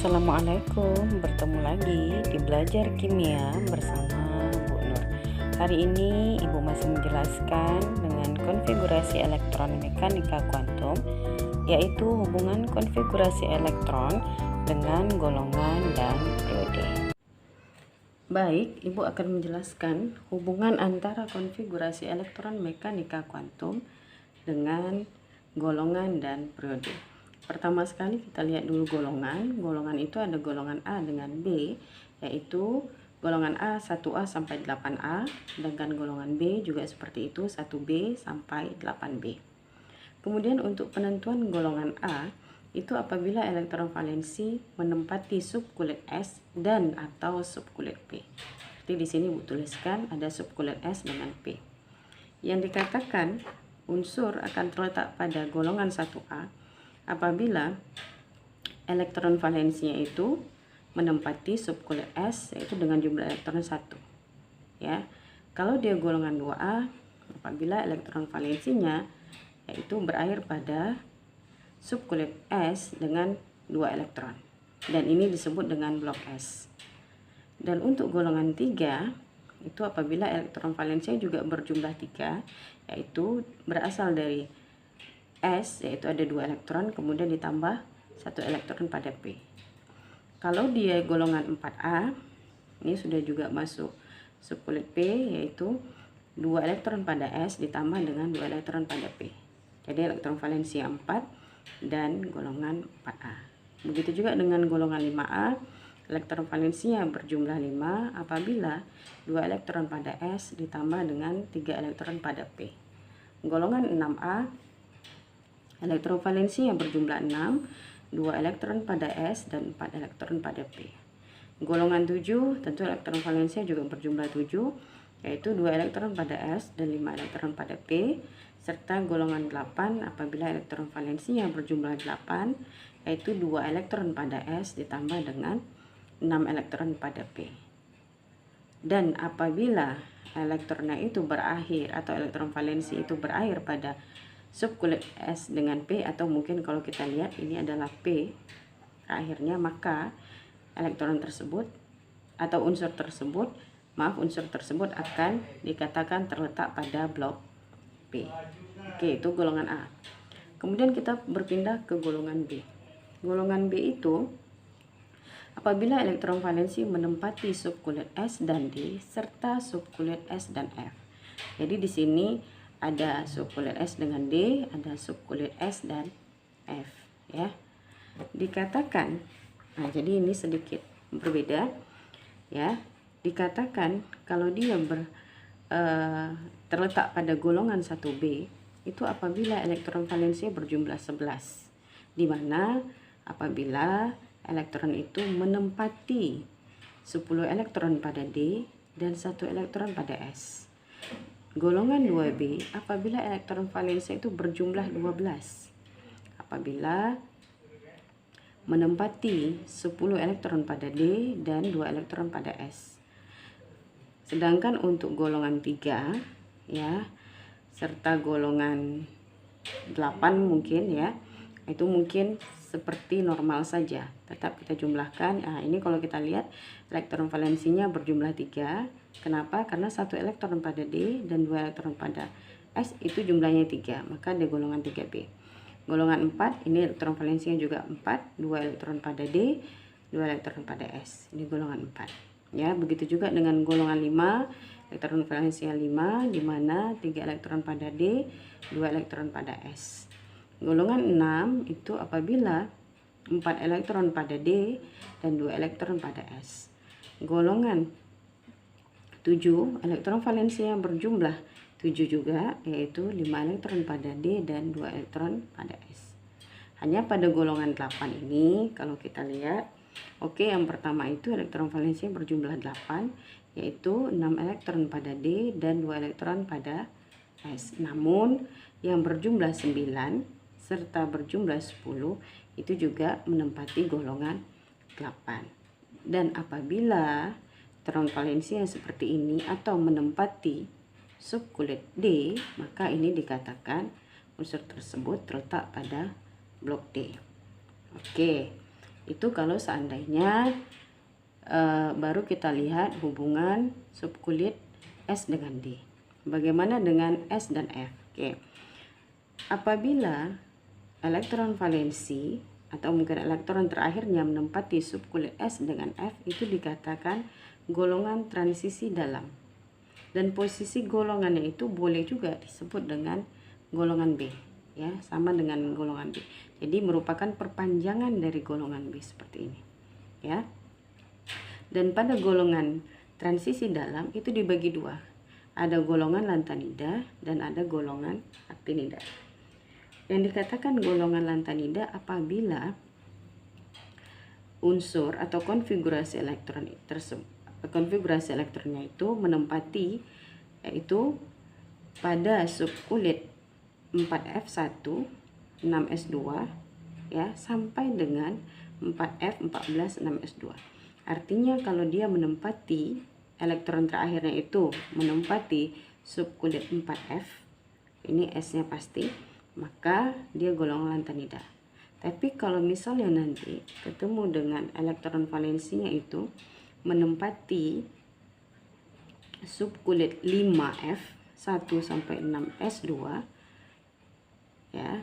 Assalamualaikum, bertemu lagi di Belajar Kimia bersama Bu Nur. Hari ini Ibu masih menjelaskan dengan konfigurasi elektron mekanika kuantum, yaitu hubungan konfigurasi elektron dengan golongan dan periode. Baik, Ibu akan menjelaskan hubungan antara konfigurasi elektron mekanika kuantum dengan golongan dan periode. Pertama sekali kita lihat dulu golongan. Golongan itu ada golongan A dengan B, yaitu golongan A 1A sampai 8A, sedangkan golongan B juga seperti itu, 1B sampai 8B. Kemudian untuk penentuan golongan A, itu apabila elektron valensi menempati subkulit S dan atau subkulit P. Jadi di sini Bu tuliskan ada subkulit S dengan P. Yang dikatakan unsur akan terletak pada golongan 1A apabila elektron valensinya itu menempati subkulit S, yaitu dengan jumlah elektron 1. Ya. Kalau dia golongan 2A, apabila elektron valensinya yaitu berakhir pada subkulit S dengan 2 elektron. Dan ini disebut dengan blok S. Dan untuk golongan 3, itu apabila elektron valensinya juga berjumlah 3, yaitu berasal dari S, yaitu ada 2 elektron, kemudian ditambah 1 elektron pada P. Kalau dia golongan 4A, ini sudah juga masuk subkulit P, yaitu 2 elektron pada S ditambah dengan 2 elektron pada P. Jadi elektron valensi 4 dan golongan 4A. Begitu juga dengan golongan 5A, elektron valensinya berjumlah 5 apabila 2 elektron pada S ditambah dengan 3 elektron pada P. Golongan 6A, elektron valensinya berjumlah 6, 2 elektron pada S dan 4 elektron pada P. Golongan 7, tentu elektron valensinya juga berjumlah 7, yaitu 2 elektron pada S dan 5 elektron pada P, serta golongan 8 apabila elektron valensinya berjumlah 8, yaitu 2 elektron pada S ditambah dengan 6 elektron pada P. Dan apabila elektronnya itu berakhir atau elektron valensi itu berakhir pada subkulit S dengan P, atau mungkin kalau kita lihat ini adalah P akhirnya, maka elektron tersebut atau unsur tersebut akan dikatakan terletak pada blok P. Oke, itu golongan A. Kemudian kita berpindah ke golongan B. Golongan B itu apabila elektron valensi menempati subkulit S dan D serta subkulit S dan F. Jadi di sini ada subkulit S dengan D, ada subkulit S dan F, ya. Dikatakan, nah jadi ini sedikit berbeda, ya. Dikatakan kalau dia terletak pada golongan 1B, itu apabila elektron valensinya berjumlah 11, di mana apabila elektron itu menempati 10 elektron pada D dan 1 elektron pada S. Golongan 2B apabila elektron valensi itu berjumlah 12, apabila menempati 10 elektron pada D dan 2 elektron pada S. Sedangkan untuk golongan 3, ya, serta golongan 8 mungkin, ya, itu mungkin seperti normal saja, tetap kita jumlahkan. Nah, ini kalau kita lihat elektron valensinya berjumlah 3. Kenapa? Karena 1 elektron pada D dan 2 elektron pada S itu jumlahnya 3, maka dia golongan 3B. Golongan 4, ini elektron valensinya juga 4, 2 elektron pada D, 2 elektron pada S. Ini golongan 4. Ya, begitu juga dengan golongan 5, elektron valensinya 5, di mana 3 elektron pada D, 2 elektron pada S. Golongan 6 itu apabila 4 elektron pada D dan 2 elektron pada S. Golongan 7, elektron valensinya berjumlah 7 juga, yaitu 5 elektron pada D dan 2 elektron pada S. Hanya pada golongan 8 ini kalau kita lihat, oke, yang pertama itu elektron valensinya berjumlah 8, yaitu 6 elektron pada D dan 2 elektron pada S. Namun yang berjumlah 9 serta berjumlah 10 itu juga menempati golongan 8. Dan apabila elektron valensinya seperti ini atau menempati subkulit D, maka ini dikatakan unsur tersebut terletak pada blok D. Oke, Itu kalau seandainya baru kita lihat hubungan subkulit S dengan D. Bagaimana dengan S dan F? Oke. Apabila elektron valensi atau mungkin elektron terakhirnya menempati subkulit S dengan F, itu dikatakan golongan transisi dalam. Dan posisi golongannya itu boleh juga disebut dengan golongan B, ya, sama dengan golongan B. Jadi merupakan perpanjangan dari golongan B seperti ini, ya. Dan pada golongan transisi dalam itu dibagi dua. Ada golongan lantanida dan ada golongan aktinida. Yang dikatakan golongan lantanida apabila unsur atau konfigurasi elektron tersebut, konfigurasi elektronnya itu menempati yaitu pada subkulit 4F1 6S2, ya, sampai dengan 4F14 6S2. Artinya kalau dia menempati elektron terakhirnya itu menempati subkulit 4F, ini S-nya pasti, maka dia golongan lantanida. Tapi kalau misalnya nanti ketemu dengan elektron valensinya itu menempati subkulit 5F 1 sampai 6S2, ya,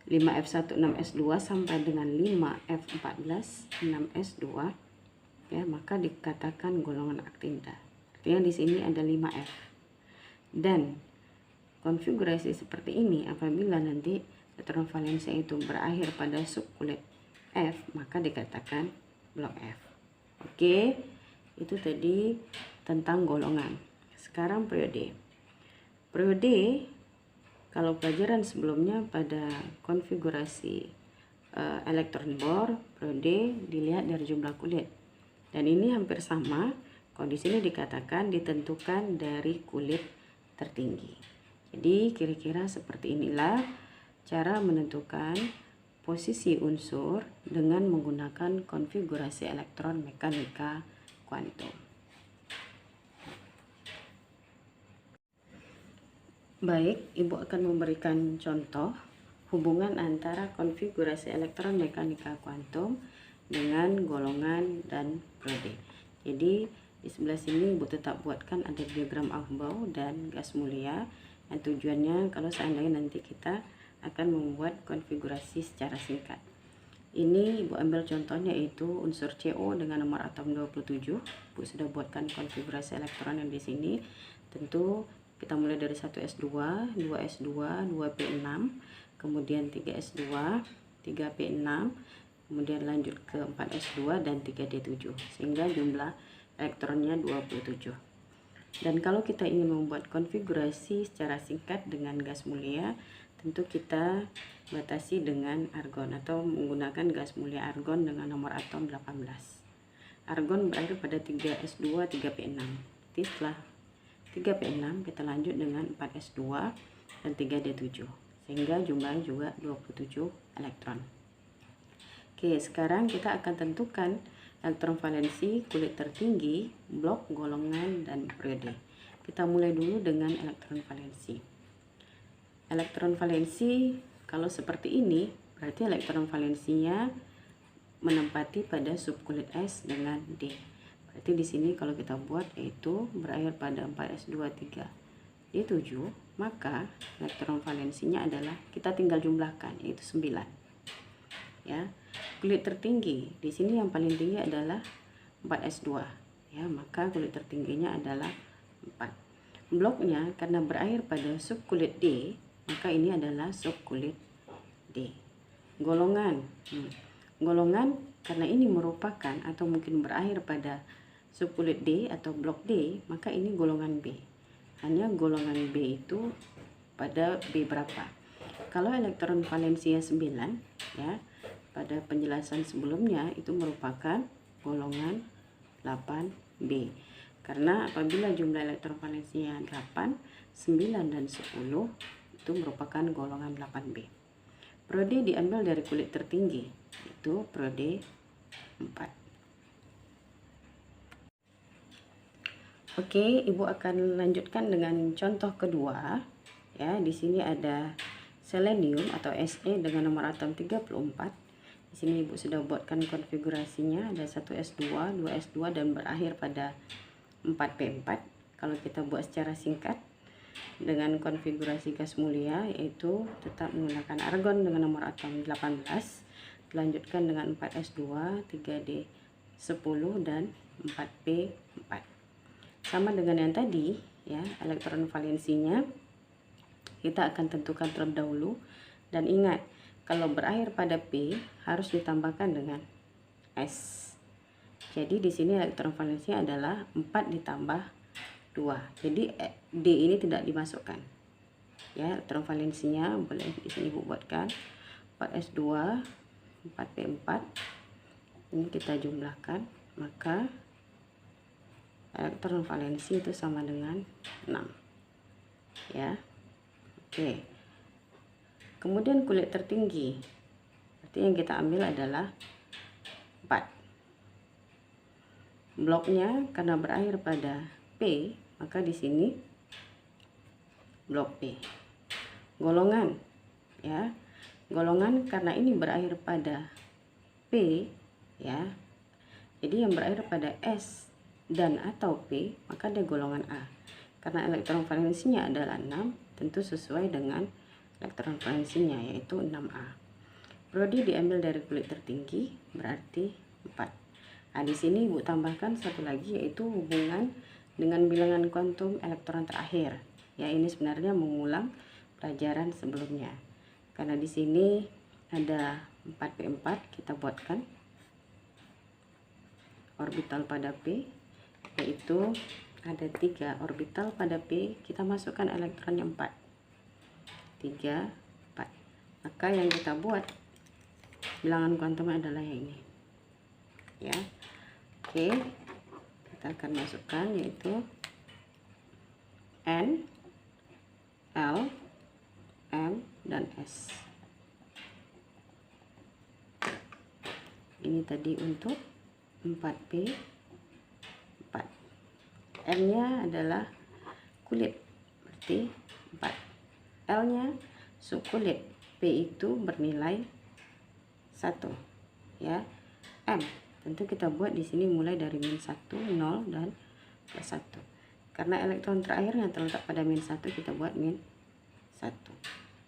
5F1 6S2 sampai dengan 5F14 6S2, ya, maka dikatakan golongan aktinida. Artinya di sini ada 5F. Dan konfigurasi seperti ini apabila nanti elektron valensi itu berakhir pada subkulit F, maka dikatakan blok F. Oke, itu tadi tentang golongan. Sekarang periode. Periode, kalau pelajaran sebelumnya pada konfigurasi elektron bor, periode dilihat dari jumlah kulit. Dan ini hampir sama, kalau di sini dikatakan ditentukan dari kulit tertinggi. Jadi kira-kira seperti inilah cara menentukan posisi unsur dengan menggunakan konfigurasi elektron mekanika kuantum. Baik, Ibu akan memberikan contoh hubungan antara konfigurasi elektron mekanika kuantum dengan golongan dan periode. Jadi di sebelah sini Ibu tetap buatkan ada diagram Aufbau dan gas mulia. Dan tujuannya kalau seandainya nanti kita akan membuat konfigurasi secara singkat. Ini Ibu ambil contohnya yaitu unsur CO dengan nomor atom 27. Ibu sudah buatkan konfigurasi elektron yang di sini. Tentu kita mulai dari 1S2, 2S2, 2P6, kemudian 3S2, 3P6, kemudian lanjut ke 4S2 dan 3D7, sehingga jumlah elektronnya 27. Dan kalau kita ingin membuat konfigurasi secara singkat dengan gas mulia, tentu kita batasi dengan argon atau menggunakan gas mulia argon dengan nomor atom 18. Argon berakhir pada 3S2, 3P6. Jadi setelah 3P6 kita lanjut dengan 4S2 dan 3D7, sehingga jumlahnya juga 27 elektron. Oke, sekarang kita akan tentukan elektron valensi kulit tertinggi, blok, golongan, dan periode. Kita mulai dulu dengan elektron valensi. Elektron valensi kalau seperti ini berarti elektron valensinya menempati pada subkulit S dengan D. Berarti di sini kalau kita buat yaitu berakhir pada 4S2 3D7, maka elektron valensinya adalah kita tinggal jumlahkan yaitu 9. Ya. Kulit tertinggi di sini yang paling tinggi adalah 4S2, ya, maka kulit tertingginya adalah 4. Bloknya karena berakhir pada subkulit D, maka ini adalah subkulit D. Golongan. Golongan karena ini merupakan atau mungkin berakhir pada subkulit D atau blok D, maka ini golongan B. Hanya golongan B itu pada B berapa? Kalau elektron valensia 9, ya, pada penjelasan sebelumnya itu merupakan golongan 8B. Karena apabila jumlah elektron valensinya 8, 9 dan 10 itu merupakan golongan 8B. Periode diambil dari kulit tertinggi, itu periode 4. Oke, Ibu akan lanjutkan dengan contoh kedua. Ya, di sini ada selenium atau Se dengan nomor atom 34 Di sini Ibu sudah buatkan konfigurasinya, ada 1S2, 2S2 dan berakhir pada 4P4. Kalau kita buat secara singkat dengan konfigurasi gas mulia, yaitu tetap menggunakan argon dengan nomor atom 18, dilanjutkan dengan 4S2, 3D10 dan 4P4. Sama dengan yang tadi ya, elektron valensinya kita akan tentukan terlebih dahulu, dan ingat kalau berakhir pada P harus ditambahkan dengan S. Jadi di sini elektron valensinya adalah 4 ditambah 2. Jadi D ini tidak dimasukkan. Ya, elektron valensinya boleh di sini Ibu buatkan 4S2, 4P4. Ini kita jumlahkan, maka elektron valensi itu sama dengan 6. Ya. Oke. Kemudian kulit tertinggi, berarti yang kita ambil adalah 4. Bloknya karena berakhir pada P, maka di sini blok P. Golongan, ya, golongan karena ini berakhir pada P, ya, jadi yang berakhir pada S dan atau P, maka dia golongan A. Karena elektron valensinya adalah 6, tentu sesuai dengan elektron valensinya, yaitu 6A. Prodi diambil dari kulit tertinggi, berarti 4. Nah, di sini Ibu tambahkan satu lagi, yaitu hubungan dengan bilangan kuantum elektron terakhir. Ya, ini sebenarnya mengulang pelajaran sebelumnya. Karena di sini ada 4P4, kita buatkan orbital pada P, yaitu ada 3 orbital pada P, kita masukkan elektronnya 4. 3, 4. Maka yang kita buat bilangan kuantum adalah yang ini. Ya. Oke. Kita akan masukkan yaitu N, L, M dan S. Ini tadi untuk 4P 4. M-nya adalah kulit, berarti 4. L-nya subkulit, P itu bernilai 1. Ya. M tentu kita buat di sini mulai dari -1, 0 dan +1. Karena elektron terakhir yang terletak pada -1, kita buat -1.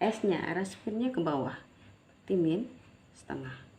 S-nya arah spinnya ke bawah, berarti -1/2.